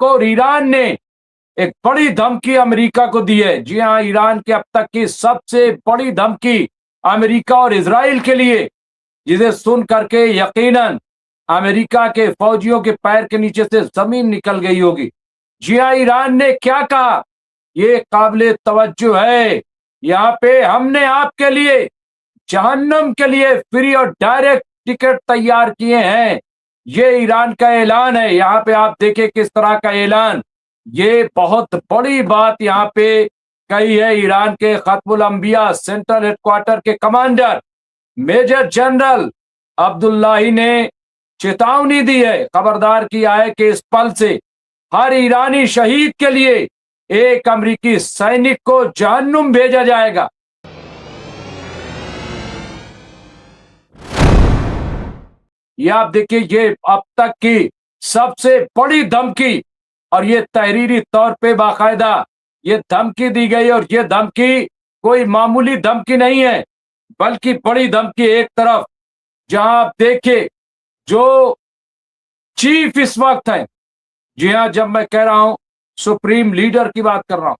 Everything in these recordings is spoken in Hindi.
को और ईरान ने एक बड़ी धमकी अमेरिका को दी है। जी हां, ईरान की अब तक की सबसे बड़ी धमकी अमेरिका और इजराइल के लिए, जिसे सुन करके यकीनन अमेरिका के फौजियों के पैर के नीचे से जमीन निकल गई होगी। जी हां, ईरान ने क्या कहा, ये काबिले तवज्जो है। यहाँ पे हमने आपके लिए जहन्नम के लिए फ्री और डायरेक्ट टिकट तैयार किए हैं। ये ईरान का ऐलान है। यहाँ पे आप देखें किस तरह का ऐलान, ये बहुत बड़ी बात यहाँ पे कही है। ईरान के खत्मुल अंबिया सेंट्रल हेडक्वार्टर के कमांडर मेजर जनरल अब्दुल्लाही ने चेतावनी दी है, खबरदार किया है कि इस पल से हर ईरानी शहीद के लिए एक अमेरिकी सैनिक को जहन्नुम भेजा जाएगा। ये आप देखिए, ये अब तक की सबसे बड़ी धमकी, और ये तहरीरी तौर पे बाकायदा ये धमकी दी गई। और ये धमकी कोई मामूली धमकी नहीं है, बल्कि बड़ी धमकी। एक तरफ जहां आप देखिए जो चीफ इस वक्त है, जी हां, जब मैं कह रहा हूं सुप्रीम लीडर की बात कर रहा हूं,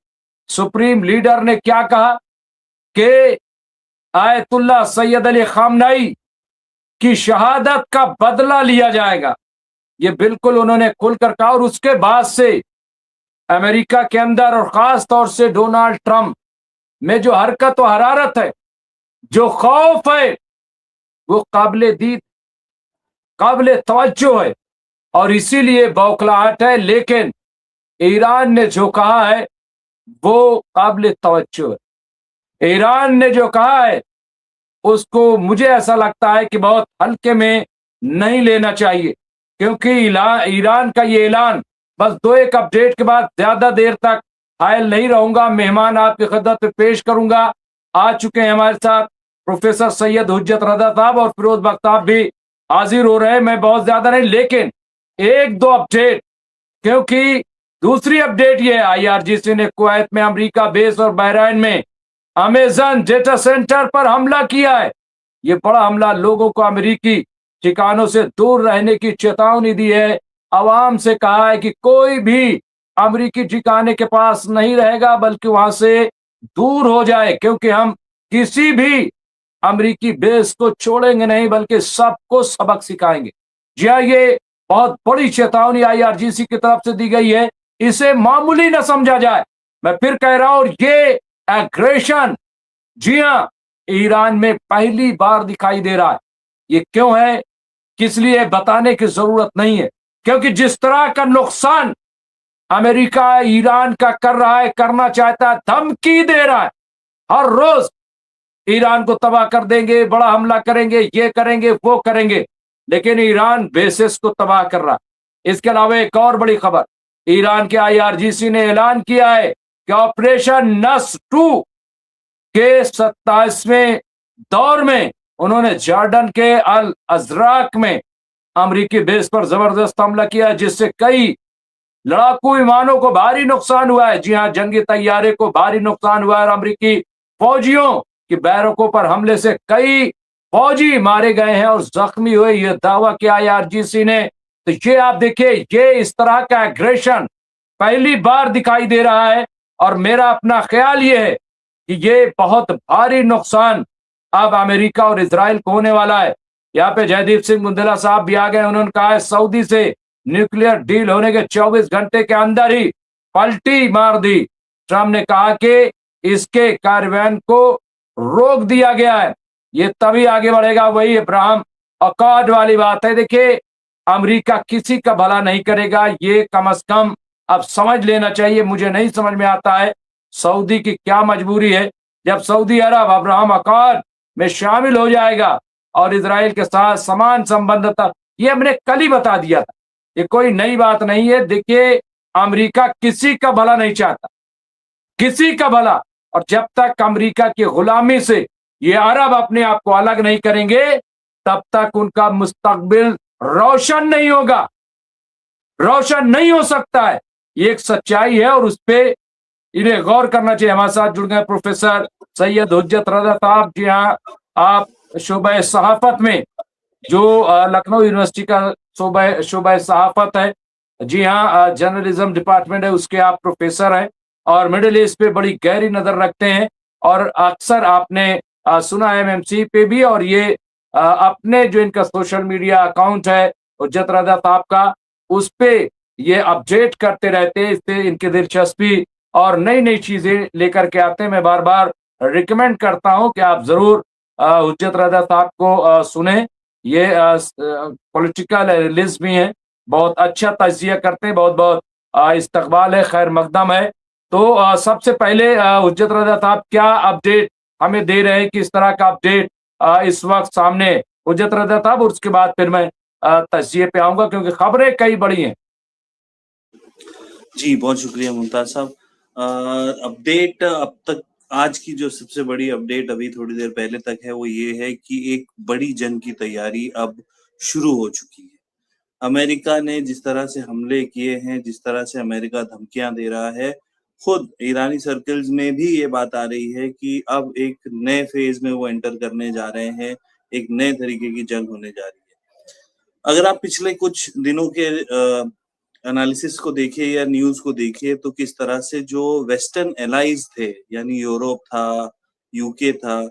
सुप्रीम लीडर ने क्या कहा कि आयतुल्लाह सैयद अली खामनेई की शहादत का बदला लिया जाएगा। ये बिल्कुल उन्होंने खुलकर कहा। और उसके बाद से अमेरिका के अंदर और खास तौर से डोनाल्ड ट्रंप में जो हरकत और हरारत है, जो खौफ है, वो काबिले दीद, काबिले तवज्जो है, और इसीलिए बौखलाहट है। लेकिन ईरान ने जो कहा है वो काबिले तवज्जो है। ईरान ने जो कहा है उसको मुझे ऐसा लगता है कि बहुत हल्के में नहीं लेना चाहिए, क्योंकि ईरान का ये ऐलान, बस दो एक अपडेट के बाद ज्यादा देर तक हायल नहीं रहूंगा। मेहमान आपकी खिदमत में पेश करूंगा। आ चुके हैं हमारे साथ प्रोफेसर सैयद हुज्जत रजा साहब और फिरोज बख्त साहब भी हाजिर हो रहे हैं। मैं बहुत ज्यादा नहीं, लेकिन एक दो अपडेट, क्योंकि दूसरी अपडेट ये है, IRGC ने कुवैत में अमेरिका बेस और बहरीन में अमेजन डेटा सेंटर पर हमला किया है। ये बड़ा हमला, लोगों को अमेरिकी ठिकानों से दूर रहने की चेतावनी दी है। आवाम से कहा है कि कोई भी अमेरिकी ठिकाने के पास नहीं रहेगा, बल्कि वहां से दूर हो जाए, क्योंकि हम किसी भी अमेरिकी बेस को छोड़ेंगे नहीं, बल्कि सबको सबक सिखाएंगे। जी हाँ, ये बहुत बड़ी चेतावनी IRGC की तरफ से दी गई है। इसे मामूली न समझा जाए, मैं फिर कह रहा हूं। और ये एग्रेशन, जी हां, ईरान में पहली बार दिखाई दे रहा है। ये क्यों है, किस लिए, बताने की जरूरत नहीं है, क्योंकि जिस तरह का नुकसान अमेरिका ईरान का कर रहा है, करना चाहता है, धमकी दे रहा है, हर रोज ईरान को तबाह कर देंगे, बड़ा हमला करेंगे, ये करेंगे, वो करेंगे, लेकिन ईरान बेसिस को तबाह कर रहा है। इसके अलावा एक और बड़ी खबर, ईरान के IRGC ने ऐलान किया है कि ऑपरेशन नस्र-2 के 27वें दौर में उन्होंने जॉर्डन के अल अजराक में अमेरिकी बेस पर जबरदस्त हमला किया, जिससे कई लड़ाकू विमानों को भारी नुकसान हुआ है। जी हां, जंगी तैयारे को भारी नुकसान हुआ है, और अमेरिकी फौजियों की बैरकों पर हमले से कई फौजी मारे गए हैं और जख्मी हुए, यह दावा किया IRGC ने। तो ये आप देखिए, ये इस तरह का एग्रेशन पहली बार दिखाई दे रहा है। और मेरा अपना ख्याल ये है कि ये बहुत भारी नुकसान अब अमेरिका और इजराइल को होने वाला है। यहाँ पे जयदीप सिंह बुंदेला साहब भी आ गए। उन्होंने कहा है सऊदी से न्यूक्लियर डील होने के 24 घंटे के अंदर ही पलटी मार दी। ट्रंप ने कहा कि इसके कार्यान्वयन को रोक दिया गया है, ये तभी आगे बढ़ेगा। वही अब्राहम अकॉर्ड वाली बात है। देखिए, अमेरिका किसी का भला नहीं करेगा, ये कम से कम अब समझ लेना चाहिए। मुझे नहीं समझ में आता है सऊदी की क्या मजबूरी है, जब सऊदी अरब अब्राहम अकॉर्ड में शामिल हो जाएगा और इजराइल के साथ समान संबंध था। ये हमने कल ही बता दिया था, ये कोई नई बात नहीं है। देखिए, अमेरिका किसी का भला नहीं चाहता, किसी का भला। और जब तक अमेरिका की गुलामी से ये अरब अपने आप को अलग नहीं करेंगे, तब तक उनका मुस्तकबिल रोशन नहीं होगा, रोशन नहीं हो सकता है। ये एक सच्चाई है और उस पर इन्हें गौर करना चाहिए। हमारे साथ जुड़ गए प्रोफेसर सैयद हुज्जत रजा साहब। जी हाँ, आप शोबा सहाफत में, जो लखनऊ यूनिवर्सिटी का शोबा सहाफत है, जी हाँ, जर्नलिज्म डिपार्टमेंट है, उसके आप प्रोफेसर हैं और मिडिल ईस्ट पे बड़ी गहरी नजर रखते हैं। और अक्सर आपने सुना है एमएमसी पे भी, और ये अपने जो इनका सोशल मीडिया अकाउंट है हुज्जत रजा साहब का, उस पे ये अपडेट करते रहते हैं। इससे इनकी दिलचस्पी और नई नई चीजें लेकर के आते हैं। मैं बार बार रिकमेंड करता हूं कि आप जरूर हुज्जत रजा साहब को सुने। ये पॉलिटिकल एनालिस्ट भी हैं, बहुत अच्छा तजिया करते हैं, बहुत बहुत इस्तकबाल है, खैर मकदम है। तो सबसे पहले हुज्जत रजा साहब क्या अपडेट हमें दे रहे हैं, किस तरह का अपडेट इस वक्त सामने हुज्जत रजा साहब, और उसके बाद फिर मैं तजिए पे आऊंगा क्योंकि खबरें कई बड़ी हैं। जी, बहुत शुक्रिया मुमताज साहब। अपडेट अब तक आज की जो सबसे बड़ी अपडेट अभी थोड़ी देर पहले तक है वो ये है कि एक बड़ी जंग की तैयारी अब शुरू हो चुकी है। अमेरिका ने जिस तरह से हमले किए हैं, जिस तरह से अमेरिका धमकियां दे रहा है, खुद ईरानी सर्कल्स में भी ये बात आ रही है कि अब एक नए फेज में वो एंटर करने जा रहे हैं, एक नए तरीके की जंग होने जा रही है। अगर आप पिछले कुछ दिनों के एनालिसिस को देखिए या न्यूज को देखिए तो किस तरह से जो वेस्टर्न एलाइज थे, यानी यूरोप था, यूके था,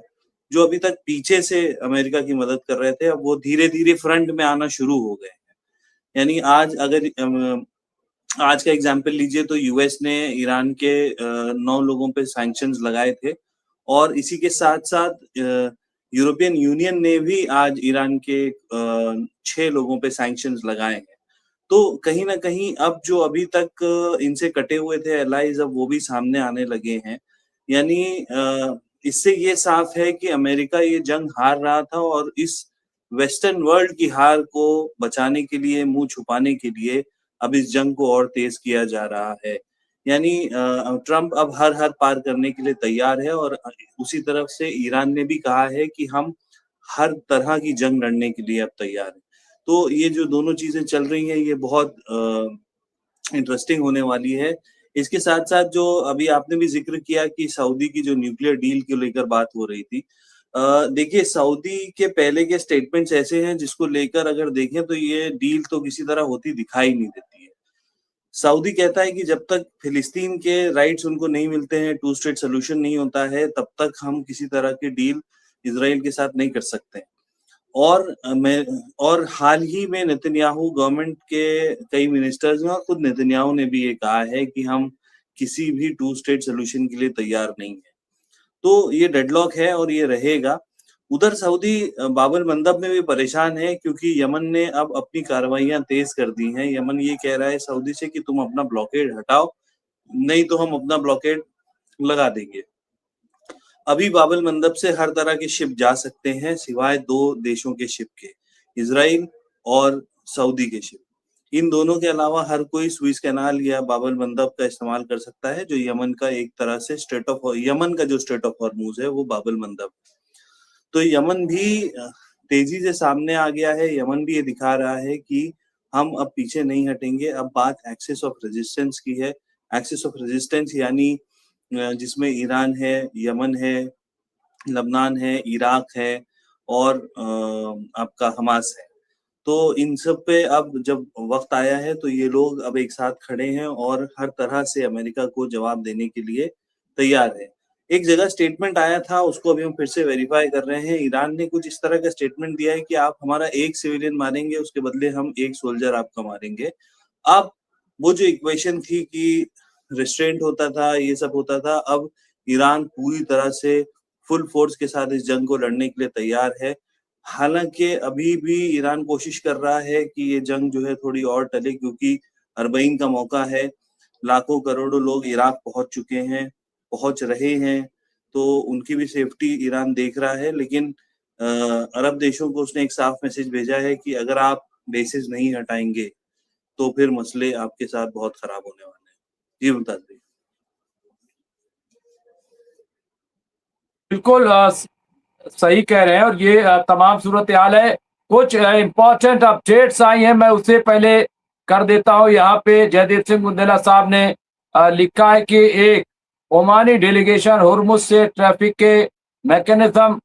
जो अभी तक पीछे से अमेरिका की मदद कर रहे थे, अब वो धीरे धीरे फ्रंट में आना शुरू हो गए। यानी आज अगर आज का एग्जाम्पल लीजिए तो यूएस ने ईरान के 9 लोगों पे सैंक्शंस लगाए थे, और इसी के साथ साथ यूरोपियन यूनियन ने भी आज ईरान के 6 लोगों पे सैंक्शंस लगाए हैं। तो कहीं ना कहीं अब जो अभी तक इनसे कटे हुए थे एलाइज, अब वो भी सामने आने लगे हैं। यानी इससे ये साफ है कि अमेरिका ये जंग हार रहा था, और इस वेस्टर्न वर्ल्ड की हार को बचाने के लिए, मुंह छुपाने के लिए अब इस जंग को और तेज किया जा रहा है। यानी ट्रंप अब हर हद पार करने के लिए तैयार है, और उसी तरफ से ईरान ने भी कहा है कि हम हर तरह की जंग लड़ने के लिए अब तैयार हैं। तो ये जो दोनों चीजें चल रही हैं ये बहुत इंटरेस्टिंग होने वाली है। इसके साथ साथ जो अभी आपने भी जिक्र किया कि सऊदी की जो न्यूक्लियर डील को लेकर बात हो रही थी, देखिए सऊदी के पहले के स्टेटमेंट्स ऐसे हैं जिसको लेकर अगर देखें तो ये डील तो किसी तरह होती दिखाई नहीं देती है। सऊदी कहता है कि जब तक फिलिस्तीन के राइट्स उनको नहीं मिलते हैं, टू स्टेट सोल्यूशन नहीं होता है, तब तक हम किसी तरह की डील इसराइल के साथ नहीं कर सकते। और हाल ही में नेतन्याहू गवर्नमेंट के कई मिनिस्टर्स ने और खुद नेतन्याहू ने भी ये कहा है कि हम किसी भी टू स्टेट सोल्यूशन के लिए तैयार नहीं है। तो ये डेडलॉक है और ये रहेगा। उधर सऊदी बाबल मंदब में भी परेशान है क्योंकि यमन ने अब अपनी कार्रवाइयां तेज कर दी हैं। यमन ये कह रहा है सऊदी से कि तुम अपना ब्लॉकेड हटाओ, नहीं तो हम अपना ब्लॉकेड लगा देंगे। अभी बाबल मंदब से हर तरह के शिप जा सकते हैं सिवाय 2 देशों के शिप के, इजराइल और सऊदी के शिप। इन दोनों के अलावा हर कोई स्विस कैनाल या बाबल मंदब का इस्तेमाल कर सकता है, जो यमन का एक तरह से यमन का जो स्ट्रेट ऑफ हॉर्मूज है वो बाबल मंदब। तो यमन भी तेजी से सामने आ गया है। यमन भी ये दिखा रहा है कि हम अब पीछे नहीं हटेंगे। अब बात एक्सिस ऑफ रेजिस्टेंस की है। एक्सिस ऑफ रेजिस्टेंस यानी जिसमें ईरान है, यमन है, लबनान है, इराक है और आपका हमास है। तो इन सब पे अब जब वक्त आया है तो ये लोग अब एक साथ खड़े हैं और हर तरह से अमेरिका को जवाब देने के लिए तैयार है। एक जगह स्टेटमेंट आया था, उसको अभी हम फिर से वेरीफाई कर रहे हैं। ईरान ने कुछ इस तरह का स्टेटमेंट दिया है कि आप हमारा एक सिविलियन मारेंगे, उसके बदले हम एक सोल्जर आपका मारेंगे। अब वो जो इक्वेशन थी कि रिस्ट्रेंट होता था, ये सब होता था, अब ईरान पूरी तरह से फुल फोर्स के साथ इस जंग को लड़ने के लिए तैयार है। हालांकि अभी भी ईरान कोशिश कर रहा है कि ये जंग जो है थोड़ी और टले, क्योंकि अरबईन का मौका है। लाखों करोड़ों लोग इराक पहुंच चुके हैं, पहुंच रहे हैं, तो उनकी भी सेफ्टी ईरान देख रहा है। लेकिन अरब देशों को उसने एक साफ मैसेज भेजा है कि अगर आप बेसिस नहीं हटाएंगे तो फिर मसले आपके साथ बहुत खराब होने वाले हैं। जी मुमताज भाई। बिल्कुल सही कह रहे हैं, और ये तमाम सूरत हाल है। कुछ इंपॉर्टेंट अपडेट्स आई हैं, मैं उससे पहले कर देता हूं। यहाँ पे जयदीप सिंह बुंदेला साहब ने लिखा है कि एक ओमानी डेलीगेशन हुर्मुज से ट्रैफिक के मैकेनिज्म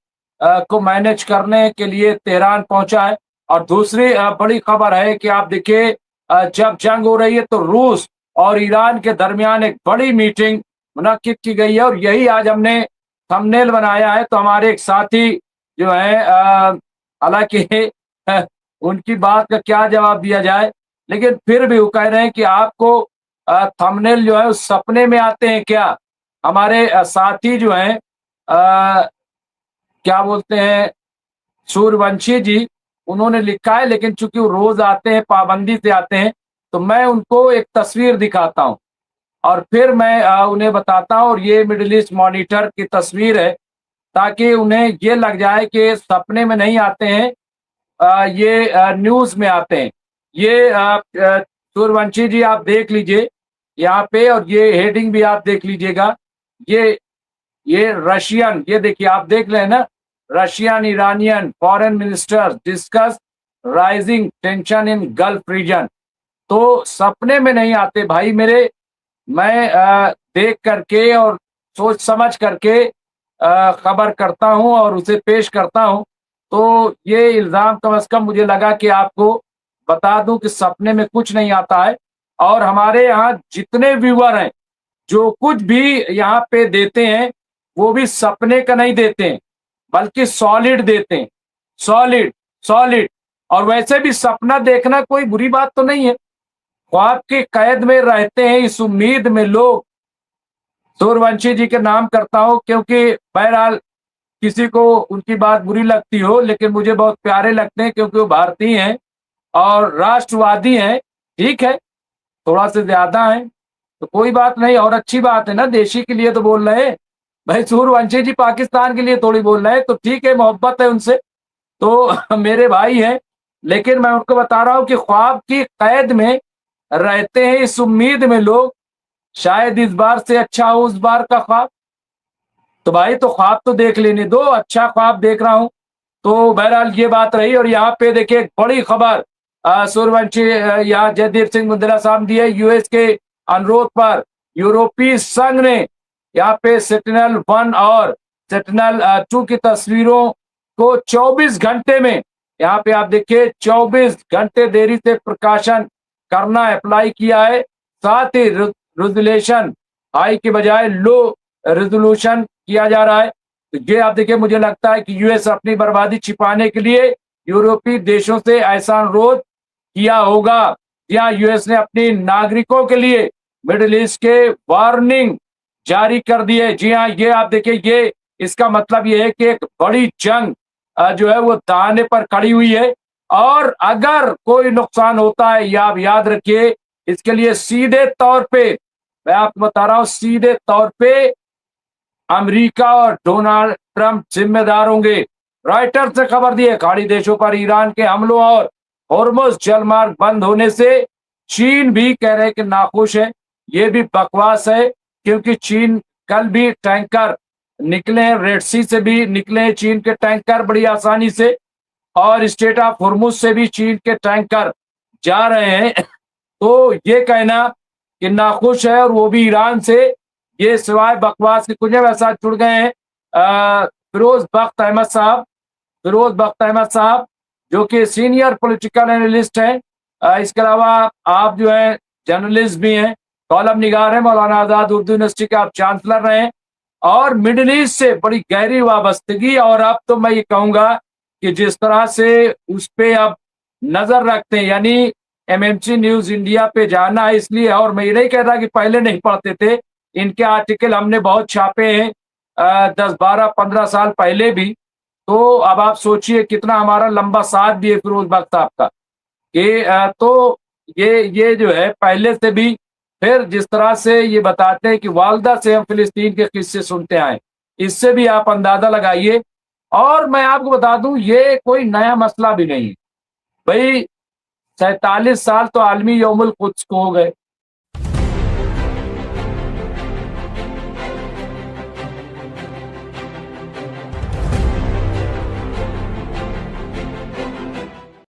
को मैनेज करने के लिए तेहरान पहुंचा है। और दूसरी बड़ी खबर है कि आप देखिए जब जंग हो रही है तो रूस और ईरान के दरमियान एक बड़ी मीटिंग मुनक्किद की गई है और यही आज हमने थंबनेल बनाया है। तो हमारे एक साथी जो है, हालांकि उनकी बात का क्या जवाब दिया जाए, लेकिन फिर भी वो कह रहे हैं कि आपको थंबनेल जो है उस सपने में आते हैं क्या। हमारे साथी जो हैं, क्या बोलते हैं, सूर्यवंशी जी, उन्होंने लिखा है, लेकिन चूंकि वो रोज आते हैं, पाबंदी से आते हैं, तो मैं उनको एक तस्वीर दिखाता हूं और फिर मैं उन्हें बताता हूं। और ये मिडिल ईस्ट मॉनिटर की तस्वीर है, ताकि उन्हें ये लग जाए कि सपने में नहीं आते हैं, ये न्यूज में आते हैं। ये सूर्यवंशी जी आप देख लीजिए यहाँ पे, और ये हेडिंग भी आप देख लीजिएगा। ये रशियन, ये देखिए आप देख रहे हैं ना, Russian Iranian foreign ministers discuss rising tension in Gulf region. तो सपने में नहीं आते भाई मेरे। मैं देख करके और सोच समझ करके खबर करता हूं और उसे पेश करता हूं। तो ये इल्जाम कम से कम मुझे लगा कि आपको बता दूं कि सपने में कुछ नहीं आता है। और हमारे यहाँ जितने व्यूअर हैं, जो कुछ भी यहाँ पे देते हैं, वो भी सपने का नहीं देते हैं, बल्कि सॉलिड देते हैं। Solid, solid. और वैसे भी सपना देखना कोई बुरी बात तो नहीं है। ख्वाब की कैद में रहते हैं इस उम्मीद में लोग। सूर्यवंशी जी के नाम करता हूं, क्योंकि बहरहाल किसी को उनकी बात बुरी लगती हो, लेकिन मुझे बहुत प्यारे लगते हैं, क्योंकि वो भारतीय हैं और राष्ट्रवादी हैं। ठीक है, थोड़ा से ज्यादा है तो कोई बात नहीं, और अच्छी बात है ना, देशी के लिए तो बोल रहे हैं भाई। सूर्यवंशी जी पाकिस्तान के लिए थोड़ी बोल रहे हैं, तो ठीक है, मोहब्बत है उनसे, तो मेरे भाई हैं। लेकिन मैं उनको बता रहा हूं कि ख्वाब की कैद में रहते हैं इस उम्मीद में लोग, शायद इस बार से अच्छा हो उस बार का ख्वाब। तो भाई तो ख्वाब तो देख लेने दो, अच्छा ख्वाब देख रहा हूं। तो बहरहाल ये बात रही। और यहाँ पे देखिए एक बड़ी खबर सूर्यवंशी यहाँ जयदीप सिंह मुंदला साहब दी है। यूएस के अनुरोध पर यूरोपीय संघ ने यहाँ पे सेंटिनल-1 और सेंटिनल-2 की तस्वीरों को 24 घंटे में, यहाँ पे आप देखिए 24 घंटे देरी से प्रकाशन करना अप्लाई किया है। साथ ही रेजोल्यूशन हाई के बजाय लो रेजोल्यूशन किया जा रहा है। तो ये आप देखिए, मुझे लगता है कि यूएस अपनी बर्बादी छिपाने के लिए यूरोपीय देशों से ऐसा अनुरोध किया होगा। यहाँ यूएस ने अपने नागरिकों के लिए मिडिल ईस्ट के वार्निंग जारी कर दी है। जी हाँ, ये आप देखिए, ये इसका मतलब ये है कि एक बड़ी जंग जो है वो दाने पर खड़ी हुई है। और अगर कोई नुकसान होता है, या आप याद रखिए, इसके लिए सीधे तौर पे, मैं आपको बता रहा हूं, सीधे तौर पे अमेरिका और डोनाल्ड ट्रंप जिम्मेदार होंगे। रॉयटर्स ने खबर दी है, खाड़ी देशों पर ईरान के हमलों और होर्मुज जलमार्ग बंद होने से चीन भी कह रहे कि नाखुश है। ये भी बकवास है, क्योंकि चीन कल भी टैंकर निकले हैं, रेड सी से भी निकले हैं चीन के टैंकर बड़ी आसानी से, और स्टेट ऑफ होर्मुज से भी चीन के टैंकर जा रहे हैं। तो ये कहना कि नाखुश है, और वो भी ईरान से, ये सिवाय बकवास के कुछ नहीं। वैसा जुड़ गए हैं फिरोज बख्त अहमद साहब, फिरोज बख्त अहमद साहब, जो कि सीनियर पॉलिटिकल एनालिस्ट हैं। इसके अलावा आप जो है जर्नलिस्ट भी हैं, कॉलम निगार हैं, मौलाना आजाद उर्दू यूनिवर्सिटी के आप चांसलर रहे हैं, और मिडिल ईस्ट से बड़ी गहरी वाबस्तगी। और अब तो मैं ये कहूंगा कि जिस तरह से उस पे अब नजर रखते हैं, यानी एमएमसी न्यूज इंडिया पे जाना है इसलिए। और मैं ये नहीं कह रहा कि पहले नहीं पढ़ते थे, इनके आर्टिकल हमने बहुत छापे हैं 10-12-15 साल पहले भी। तो अब आप सोचिए कितना हमारा लंबा साथ भी है फिरोज बख्त साहब का, कि तो ये जो है पहले से भी। फिर जिस तरह से ये बताते हैं कि वालदा से हम फिलिस्तीन के किस्से सुनते आए, इससे भी आप अंदाजा लगाइए। और मैं आपको बता दूं, ये कोई नया मसला भी नहीं है भाई। 47 साल तो आलमी यौमुल कुद्स को हो गए,